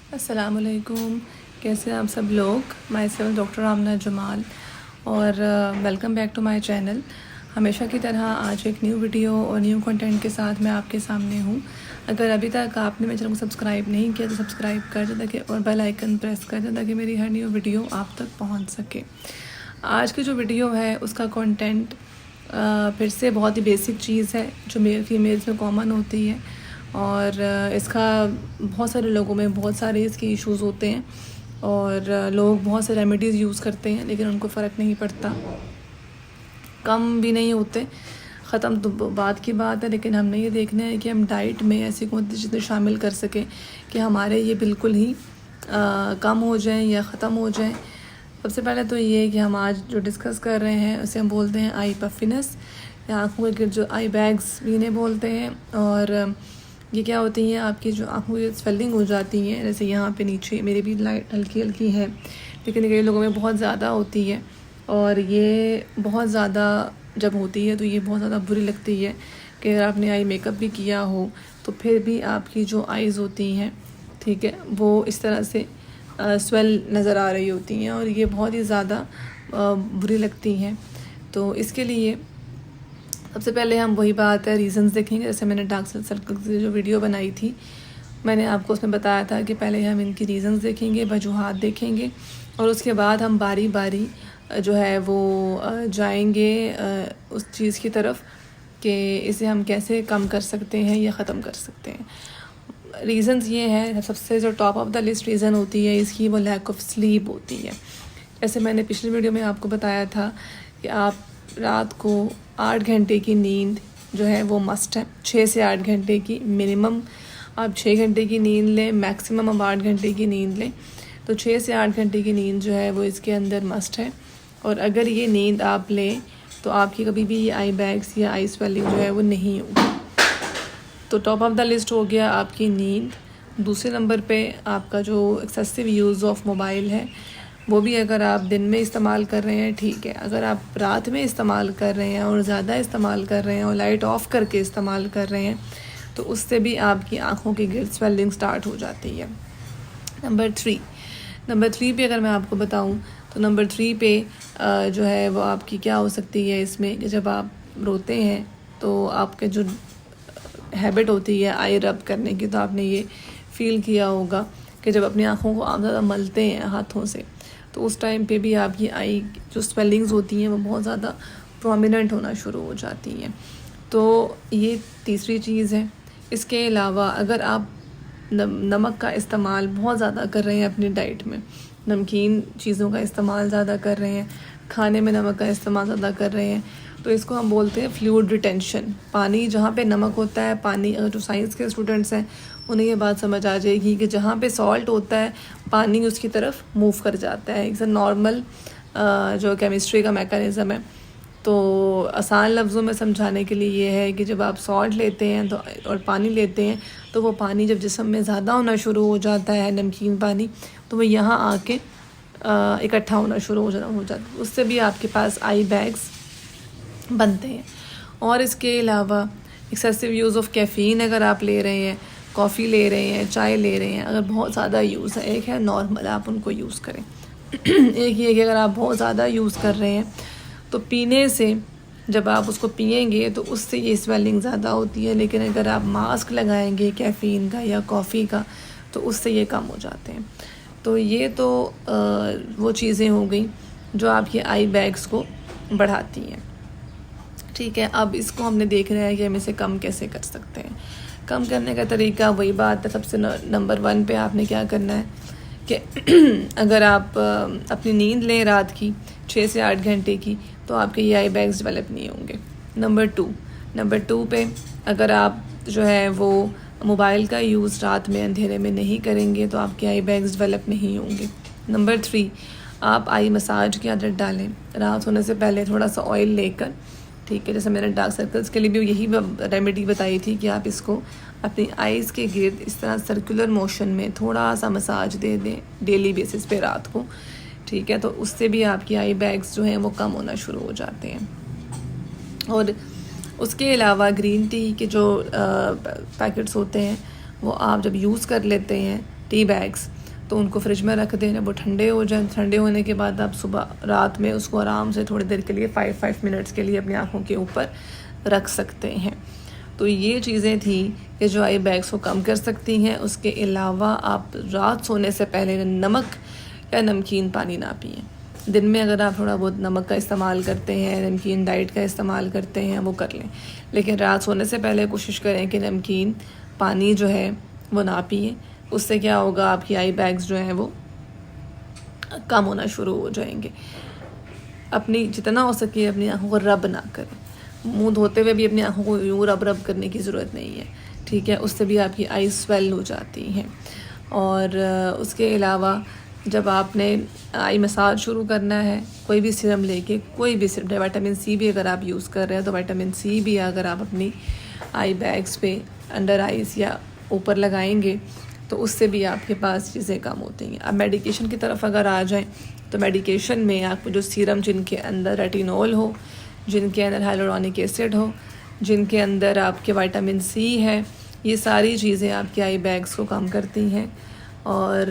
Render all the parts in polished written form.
अस्सलामुअलैकुम। कैसे हैं आप सब लोग। Myself doctor Amna Jamal और welcome back to my channel. हमेशा की तरह आज एक न्यू वीडियो और न्यू कंटेंट के साथ मैं आपके सामने हूँ। अगर अभी तक आपने मेरे चैनल को सब्सक्राइब नहीं किया तो सब्सक्राइब कर दें ताकि और बेल आइकन प्रेस कर दें ताकि मेरी हर न्यू वीडियो आप तक पहुँच सके। आज की जो वीडियो है उसका कंटेंट फिर से बहुत ही बेसिक चीज़ है जो मेल फीमेल्स में कॉमन होती है और इसका बहुत सारे लोगों में बहुत सारे इसके इश्यूज़ होते हैं और लोग बहुत से रेमेडीज़ यूज़ करते हैं लेकिन उनको फ़र्क नहीं पड़ता, कम भी नहीं होते, ख़त्म तो बात की बात है। लेकिन हमने ये देखना है कि हम डाइट में ऐसी कौन सी चीज़ें शामिल कर सकें कि हमारे ये बिल्कुल ही कम हो जाएं या ख़त्म हो जाएं। सबसे पहले तो ये है कि हम आज जो डिस्कस कर रहे हैं उसे हम बोलते हैं आई पफिनेस या आँखों के गिर्द जो आई बैग्स भी इन्हें बोलते हैं। और ये क्या होती हैं, आपकी जो आँखों की स्वेलिंग हो जाती हैं, जैसे यहाँ पे नीचे मेरी भी लाइट हल्की हल्की है लेकिन कई लोगों में बहुत ज़्यादा होती है और ये बहुत ज़्यादा जब होती है तो ये बहुत ज़्यादा बुरी लगती है कि अगर आपने आई मेकअप भी किया हो तो फिर भी आपकी जो आइज़ होती हैं, ठीक है, वो इस तरह से स्वेल नज़र आ रही होती हैं और ये बहुत ही ज़्यादा बुरी लगती हैं। तो इसके लिए सबसे पहले हम वही बात है रीज़न्स देखेंगे। जैसे मैंने डार्क सर्कल की जो वीडियो बनाई थी मैंने आपको उसमें बताया था कि पहले हम इनकी रीज़न्स देखेंगे, वजूहात देखेंगे और उसके बाद हम बारी बारी जो है वो जाएंगे उस चीज़ की तरफ कि इसे हम कैसे कम कर सकते हैं या ख़त्म कर सकते हैं। रीज़न्स ये है, सबसे जो top of the list reason होती है इसकी वो लैक ऑफ स्लीप होती है। जैसे मैंने पिछली वीडियो में आपको बताया था कि आप रात को 8 घंटे की नींद जो है वो मस्ट है, 6 से 8 घंटे की मिनिमम। आप 6 घंटे की नींद लें, मैक्सिमम आप 8 घंटे की नींद लें, तो 6 से 8 घंटे की नींद जो है वो इसके अंदर मस्ट है। और अगर ये नींद आप लें तो आपकी कभी भी ये आई बैग्स या आई स्वेलिंग जो है वो नहीं होगी। तो टॉप ऑफ द लिस्ट हो गया आपकी नींद। दूसरे नंबर पे आपका जो एक्सेसिव यूज़ ऑफ मोबाइल है वो भी अगर आप दिन में इस्तेमाल कर रहे हैं ठीक है, अगर आप रात में इस्तेमाल कर रहे हैं और ज़्यादा इस्तेमाल कर रहे हैं और लाइट ऑफ़ करके इस्तेमाल कर रहे हैं तो उससे भी आपकी आँखों की गिर्द स्वेलिंग स्टार्ट हो जाती है। नंबर थ्री पे अगर मैं आपको बताऊं तो नंबर 3 पे जो है वो आपकी क्या हो सकती है इसमें कि जब आप रोते हैं तो आपके जो हैबिट होती है आई रब करने की, तो आपने ये फ़ील किया होगा कि जब अपनी आँखों को आप ज़्यादा मलते हैं हाथों से तो उस टाइम पे भी आपकी आई जो स्वेलिंग्स होती हैं वो बहुत ज़्यादा प्रोमिनेंट होना शुरू हो जाती हैं। तो ये तीसरी चीज़ है। इसके अलावा अगर आप नमक का इस्तेमाल बहुत ज़्यादा कर रहे हैं अपनी डाइट में, नमकीन चीज़ों का इस्तेमाल ज़्यादा कर रहे हैं, खाने में नमक का इस्तेमाल ज़्यादा कर रहे हैं, तो इसको हम बोलते हैं फ्लूइड रिटेंशन। पानी जहाँ पे नमक होता है, पानी, अगर जो साइंस के स्टूडेंट्स हैं उन्हें ये बात समझ आ जाएगी कि जहाँ पे सॉल्ट होता है पानी उसकी तरफ मूव कर जाता है। एक नॉर्मल जो केमिस्ट्री का मैकेनिज़्म है। तो आसान लफ्ज़ों में समझाने के लिए ये है कि जब आप सॉल्ट लेते हैं तो और पानी लेते हैं तो वो पानी जब जिस्म में ज़्यादा होना शुरू हो जाता है, नमकीन पानी, तो वो यहाँ आके इकट्ठा होना शुरू हो जाता है। उससे भी आपके पास आई बैग्स बनते हैं। और इसके अलावा एक्सेसिव यूज़ ऑफ कैफ़ीन अगर आप ले रहे हैं, कॉफ़ी ले रहे हैं, चाय ले रहे हैं, अगर बहुत ज़्यादा यूज़ है, एक है नॉर्मल आप उनको यूज़ करें एक ये कि अगर आप बहुत ज़्यादा यूज़ कर रहे हैं तो पीने से, जब आप उसको पिएंगे तो उससे ये स्वेलिंग ज़्यादा होती है, लेकिन अगर आप मास्क लगाएंगे कैफ़ीन का या कॉफ़ी का तो उससे ये कम हो जाते हैं। तो ये तो वो चीज़ें हो गई जो आपकी आई बैग्स को बढ़ाती हैं, ठीक है। अब इसको हमने देखना है कि हम इसे कम कैसे कर सकते हैं। कम करने का तरीका वही बात है, सबसे नंबर 1 पे आपने क्या करना है कि अगर आप अपनी नींद लें रात की 6 से 8 घंटे की तो आपके ये आई बैग्स डेवलप नहीं होंगे। नंबर 2 पे अगर आप जो है वो मोबाइल का यूज़ रात में अंधेरे में नहीं करेंगे तो आपके आई बैग्स डेवलप नहीं होंगे। नंबर 3, आप आई मसाज की आदत डालें रात होने से पहले, थोड़ा सा ऑयल लेकर, ठीक है। जैसे मैंने डार्क सर्कल्स के लिए भी यही रेमेडी बताई थी कि आप इसको अपनी आइज़ के गिर्द इस तरह सर्कुलर मोशन में थोड़ा सा मसाज दे दें डेली बेसिस पे रात को, ठीक है। तो उससे भी आपकी आई बैग्स जो हैं वो कम होना शुरू हो जाते हैं। और उसके अलावा ग्रीन टी के जो पैकेट्स होते हैं वो आप जब यूज़ कर लेते हैं, टी बैग्स, तो उनको फ्रिज में रख दें, वो ठंडे हो जाए। ठंडे होने के बाद आप सुबह रात में उसको आराम से थोड़ी देर के लिए 5 मिनट्स के लिए अपनी आँखों के ऊपर रख सकते हैं। तो ये चीज़ें थी कि जो आई बैग्स को कम कर सकती हैं। उसके अलावा आप रात सोने से पहले नमक या नमकीन पानी ना पिएं। दिन में अगर आप थोड़ा बहुत नमक का इस्तेमाल करते हैं, नमकीन डाइट का इस्तेमाल करते हैं, वो कर लें, लेकिन रात सोने से पहले कोशिश करें कि नमकीन पानी जो है वो ना पिएं। उससे क्या होगा, आपकी आई बैग्स जो हैं वो कम होना शुरू हो जाएंगे। अपनी जितना हो सके अपनी आँखों को रब ना करें। मुंह धोते हुए भी अपनी आँखों को यूँ रब करने की ज़रूरत नहीं है, ठीक है। उससे भी आपकी आई स्वेल हो जाती हैं। और उसके अलावा जब आपने आई मसाज शुरू करना है, कोई भी सीरम लेके, कोई भी सीरम, विटामिन सी भी अगर आप यूज़ कर रहे हैं तो विटामिन सी भी अगर आप अपनी आई बैग्स पे अंडर आइज या ऊपर लगाएंगे तो उससे भी आपके पास चीज़ें कम होती हैं। अब मेडिकेशन की तरफ अगर आ जाएं तो मेडिकेशन में आपको जो सीरम जिनके अंदर रेटिनॉल हो, जिनके अंदर हाइलुरोनिक एसिड हो, जिनके अंदर आपके विटामिन सी है, ये सारी चीज़ें आपके आई बैग्स को कम करती हैं और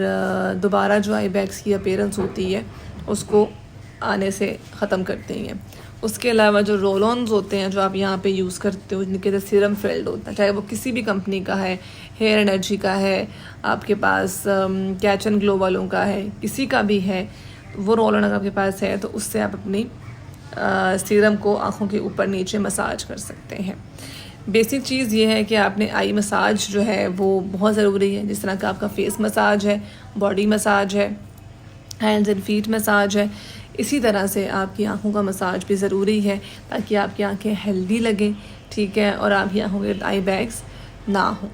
दोबारा जो आई बैग्स की अपीयरेंस होती है उसको आने से ख़त्म करती हैं। उसके अलावा जो रोल ऑन्स होते हैं जो आप यहाँ पे यूज़ करते हो, जिनके अंदर सीरम फिल्ड होता है, चाहे वो किसी भी कंपनी का है, हेयर एनर्जी का है, आपके पास कैच एंड ग्लो वालों का है, किसी का भी है, वो रोल ऑन अगर आपके पास है तो उससे आप अपनी सीरम को आँखों के ऊपर नीचे मसाज कर सकते हैं। बेसिक चीज़ ये है कि आपने आई मसाज जो है वो बहुत ज़रूरी है। जिस तरह का आपका फेस मसाज है, बॉडी मसाज है, हैंड्स एंड फीट मसाज है, इसी तरह से आपकी आंखों का मसाज भी ज़रूरी है ताकि आपकी आंखें हेल्दी लगें, ठीक है, और आपकी आंखों के आई बैग्स ना हो।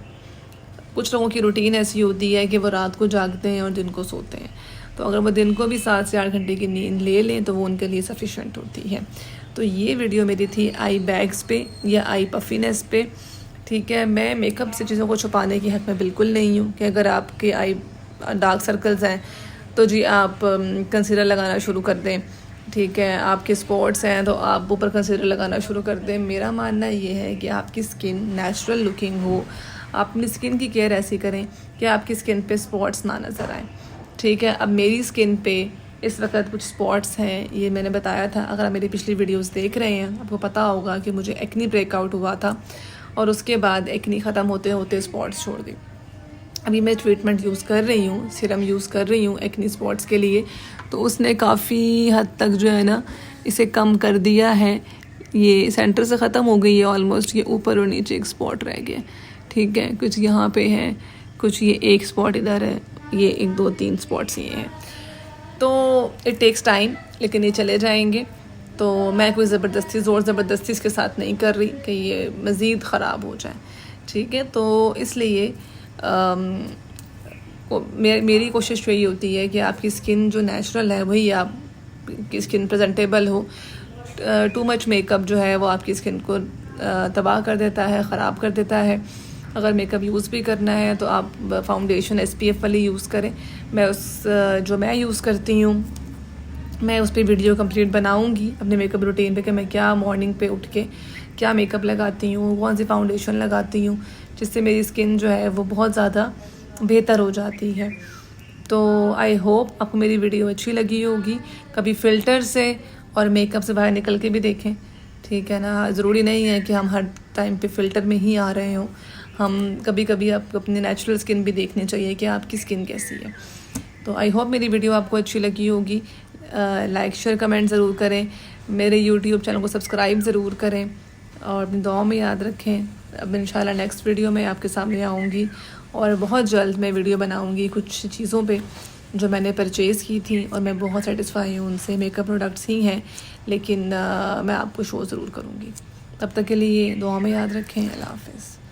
कुछ लोगों की रूटीन ऐसी होती है कि वो रात को जागते हैं और दिन को सोते हैं, तो अगर वो दिन को भी 7 से 8 घंटे की नींद ले लें तो वो उनके लिए सफिशेंट होती है। तो ये वीडियो मेरी थी आई बैग्स पे या आई पफिनेस पे, ठीक है। मैं मेकअप से चीज़ों को छुपाने की हक में बिल्कुल नहीं हूँ कि अगर आपके आई डार्क सर्कल्स हैं तो जी आप कंसीलर लगाना शुरू कर दें, ठीक है। आपके स्पॉट्स हैं तो आप ऊपर कंसीलर लगाना शुरू कर दें। मेरा मानना ये है कि आपकी स्किन नेचुरल लुकिंग हो, आप अपनी स्किन की केयर ऐसी करें कि आपकी स्किन पे स्पॉट्स ना नज़र आएँ, ठीक है। अब मेरी स्किन पे इस वक्त कुछ स्पॉट्स हैं, ये मैंने बताया था। अगर आप मेरी पिछली वीडियोस देख रहे हैं आपको पता होगा कि मुझे एक्नी ब्रेकआउट हुआ था और उसके बाद एक्नी ख़त्म होते होते स्पॉट्स छोड़ दी। अभी मैं ट्रीटमेंट यूज़ कर रही हूँ, सीरम यूज़ कर रही हूँ एक्नी स्पॉट्स के लिए, तो उसने काफ़ी हद तक जो है ना इसे कम कर दिया है। ये सेंटर से ख़त्म हो गई है ऑलमोस्ट, ये ऊपर और नीचे एक स्पॉट रह गया, ठीक है। कुछ यहाँ पे है, कुछ ये एक स्पॉट इधर है, ये 1 2 3 स्पॉट्स ये हैं। तो इट टेक्स टाइम, लेकिन ये चले जाएंगे। तो मैं कोई ज़बरदस्ती ज़ोर ज़बरदस्ती इसके साथ नहीं कर रही कि ये मज़ीद ख़राब हो जाए, ठीक है। तो इसलिए मेरी कोशिश यही होती है कि आपकी स्किन जो नेचुरल है वही आपकी स्किन प्रेजेंटेबल हो। टू मच मेकअप जो है वो आपकी स्किन को तबाह कर देता है, ख़राब कर देता है। अगर मेकअप यूज़ भी करना है तो आप फाउंडेशन SPF वाली यूज़ करें। मैं जो मैं यूज़ करती हूँ मैं उस पर वीडियो कंप्लीट बनाऊँगी अपने मेकअप रूटीन पे कि मैं क्या मॉर्निंग पे उठ के क्या मेकअप लगाती हूँ, कौन सी फाउंडेशन लगाती हूँ, जिससे मेरी स्किन जो है वो बहुत ज़्यादा बेहतर हो जाती है। तो आई होप आपको मेरी वीडियो अच्छी लगी होगी। कभी फ़िल्टर से और मेकअप से बाहर निकल के भी देखें, ठीक है ना। ज़रूरी नहीं है कि हम हर टाइम पे फ़िल्टर में ही आ रहे हों। हम कभी कभी आपको अपनी नेचुरल स्किन भी देखनी चाहिए कि आपकी स्किन कैसी है। तो आई होप मेरी वीडियो आपको अच्छी लगी होगी। लाइक शेयर कमेंट ज़रूर करें, मेरे यूट्यूब चैनल को सब्सक्राइब ज़रूर करें और अपनी दुआओं में याद रखें। अब इंशाल्लाह नेक्स्ट वीडियो में आपके सामने आऊँगी और बहुत जल्द मैं वीडियो बनाऊँगी कुछ चीज़ों पे जो मैंने परचेज़ की थी और मैं बहुत सेटिस्फाई हूँ उनसे। मेकअप प्रोडक्ट्स ही हैं, लेकिन मैं आपको शो ज़रूर करूँगी। तब तक के लिए दुआ में याद रखें। अल्लाह हाफ़िज़।